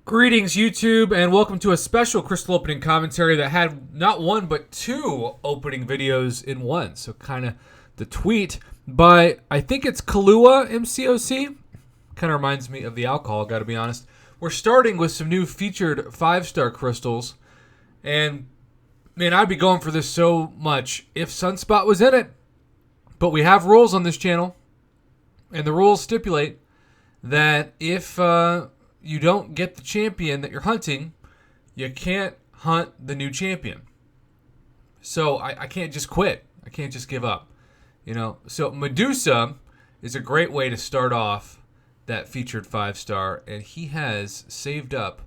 Greetings, YouTube, and welcome to a special crystal opening commentary that had not one but two opening videos in one. So kind of the tweet by, I think it's Killua MCOC. Kind of reminds me of the alcohol, got to be honest. We're starting with some new featured 5-star crystals. And, man, I'd be going for this so much if Sunspot was in it. But we have rules on this channel. And the rules stipulate that if you don't get the champion that you're hunting, you can't hunt the new champion. So I can't just quit. I can't just give up. So Medusa is a great way to start off that featured 5-star, and he has saved up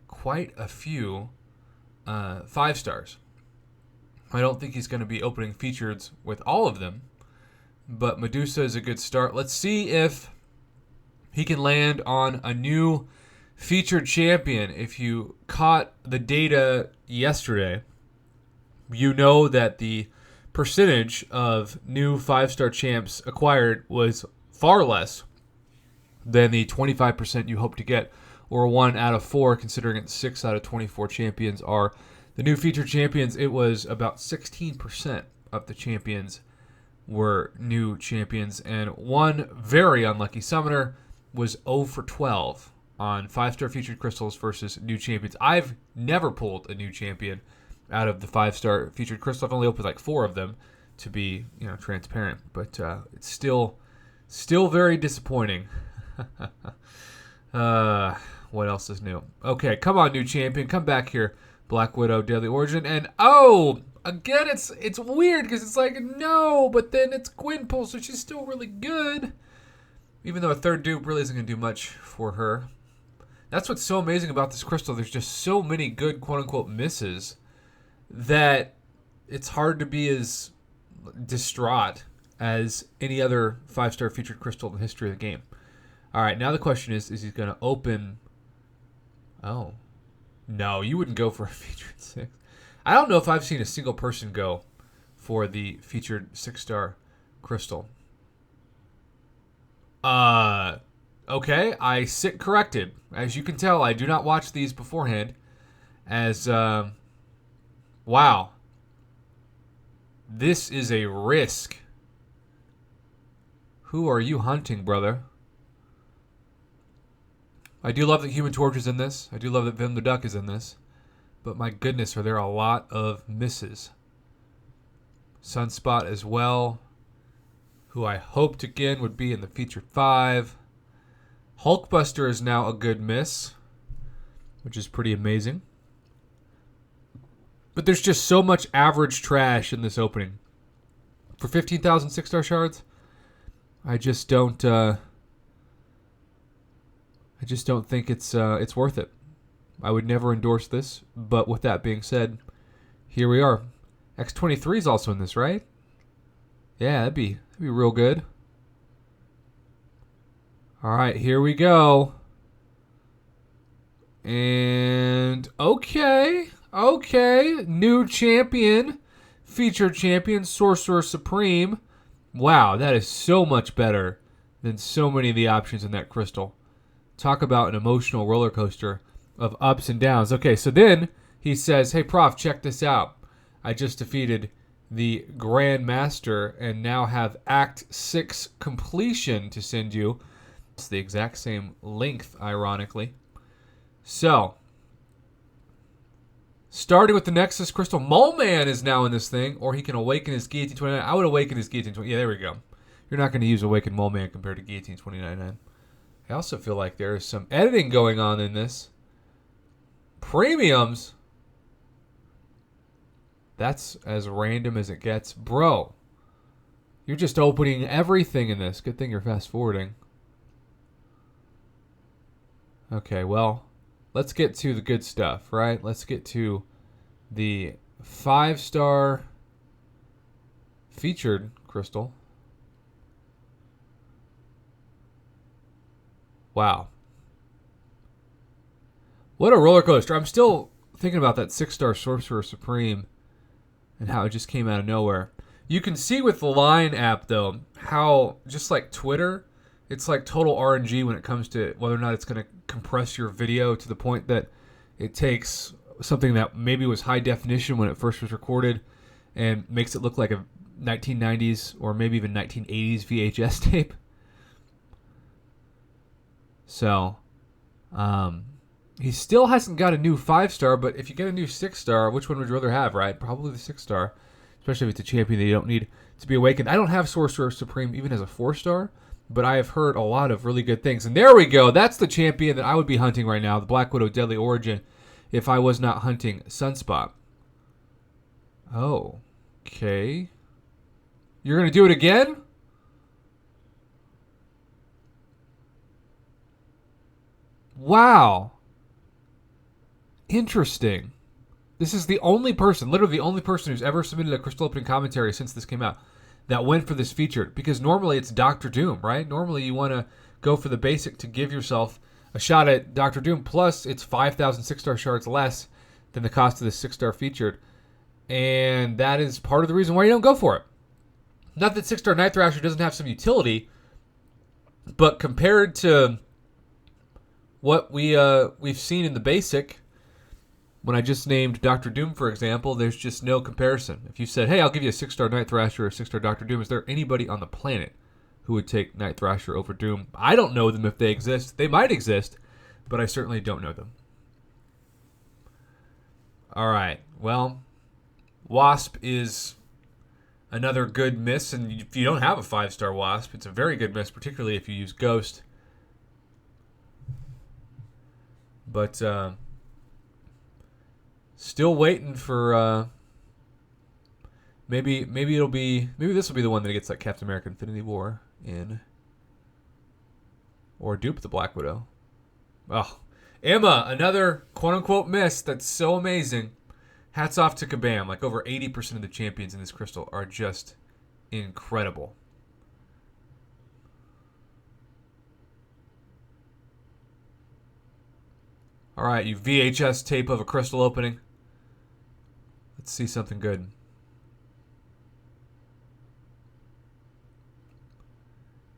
quite a few 5-stars. I don't think he's going to be opening features with all of them, but Medusa is a good start. Let's see if he can land on a new featured champion. If you caught the data yesterday, you know that the percentage of new 5-star champs acquired was far less than the 25% you hope to get, or 1 out of 4, considering it's 6 out of 24 champions are the new featured champions. It was about 16% of the champions were new champions, and one very unlucky summoner was 0 for 12 on 5-star featured crystals versus new champions. I've never pulled a new champion out of the 5-star featured crystal. I've only opened like 4 of them, to be transparent, but it's still very disappointing. What else is new? Okay, come on, new champion, come back here, Black Widow, Deadly Origin, and again, it's weird because it's like no, but then it's Gwynpool, so she's still really good. Even though a third dupe really isn't going to do much for her. That's what's so amazing about this crystal. There's just so many good quote-unquote misses that it's hard to be as distraught as any other 5-star featured crystal in the history of the game. All right, now the question is he going to open... Oh. No, you wouldn't go for a featured 6. I don't know if I've seen a single person go for the featured 6-star crystal. Okay, I sit corrected. As you can tell, I do not watch these beforehand. Wow. This is a risk. Who are you hunting, brother? I do love that Human Torch is in this. I do love that Vim the Duck is in this. But my goodness, are there a lot of misses. Sunspot as well, who I hoped again would be in the featured 5. Hulkbuster is now a good miss, which is pretty amazing. But there's just so much average trash in this opening. For 15,000 6-star shards, I just don't think it's worth it. I would never endorse this, but with that being said, here we are. X23 is also in this, right? Yeah, that'd be real good. All right, here we go. And okay, new champion, featured champion, Sorcerer Supreme. Wow, that is so much better than so many of the options in that crystal. Talk about an emotional roller coaster of ups and downs. Okay, so then he says, hey, Prof, check this out. I just defeated the Grand Master and now have Act 6 completion to send you. It's the exact same length, ironically. So, starting with the Nexus Crystal, Mole Man is now in this thing, or he can awaken his Guillotine 29. I would awaken his Guillotine 29. Yeah, there we go. You're not going to use Awaken Mole Man compared to Guillotine 29. I also feel like there is some editing going on in this. Premiums. That's as random as it gets. Bro, you're just opening everything in this. Good thing you're fast forwarding. Okay, well, let's get to the good stuff, right? Let's get to the 5-star featured crystal. Wow. What a roller coaster. I'm still thinking about that 6-star Sorcerer Supreme and how it just came out of nowhere. You can see with the Line app, though, how just like Twitter, it's like total RNG when it comes to whether or not it's going to compress your video to the point that it takes something that maybe was high definition when it first was recorded and makes it look like a 1990s or maybe even 1980s VHS tape. So, he still hasn't got a new 5-star, but if you get a new 6-star, which one would you rather have, right? Probably the 6-star, especially if it's a champion that you don't need to be awakened. I don't have Sorcerer Supreme even as a 4-star, but I have heard a lot of really good things. And there we go. That's the champion that I would be hunting right now, the Black Widow Deadly Origin, if I was not hunting Sunspot. Oh, okay. You're going to do it again? Wow. Interesting. This is the only person, literally the only person who's ever submitted a crystal opening commentary since this came out that went for this featured. Because normally it's Doctor Doom, right? Normally you want to go for the basic to give yourself a shot at Doctor Doom. Plus, it's 5,000 6-star shards less than the cost of the 6-star featured. And that is part of the reason why you don't go for it. Not that 6-star Night Thrasher doesn't have some utility, but compared to what we've seen in the basic, when I just named Doctor Doom, for example, there's just no comparison. If you said, hey, I'll give you a 6-star Night Thrasher or a 6-star Doctor Doom, is there anybody on the planet who would take Night Thrasher over Doom? I don't know them if they exist. They might exist, but I certainly don't know them. All right. Well, Wasp is another good miss, and if you don't have a 5-star Wasp, it's a very good miss, particularly if you use Ghost. But still waiting for maybe this will be the one that gets like Captain America Infinity War in, or dupe the Black Widow. Oh, Emma, another quote unquote miss. That's so amazing. Hats off to Kabam. Like over 80% of the champions in this crystal are just incredible. All right, you VHS tape of a crystal opening. Let's see something good.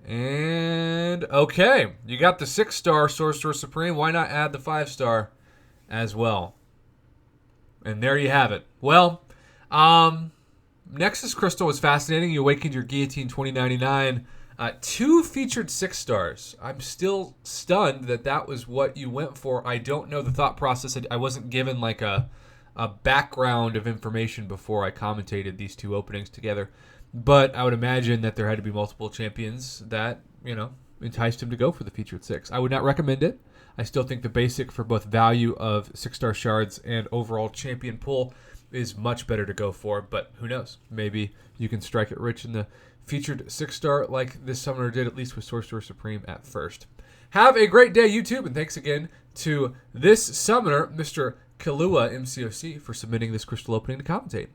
And okay, you got the 6-star Sorcerer Supreme. Why not add the 5-star as well? And there you have it. Well, Nexus Crystal was fascinating. You awakened your Guillotine 2099. 2 featured 6-stars. I'm still stunned that that was what you went for. I don't know the thought process. I wasn't given like a background of information before I commentated these 2 openings together. But I would imagine that there had to be multiple champions that, enticed him to go for the featured 6. I would not recommend it. I still think the basic for both value of 6-star shards and overall champion pool is much better to go for. But who knows? Maybe you can strike it rich in the featured 6-star like this summoner did, at least with Sorcerer Supreme at first. Have a great day, YouTube, and thanks again to this summoner, Mr. Killua MCOC, for submitting this crystal opening to commentate.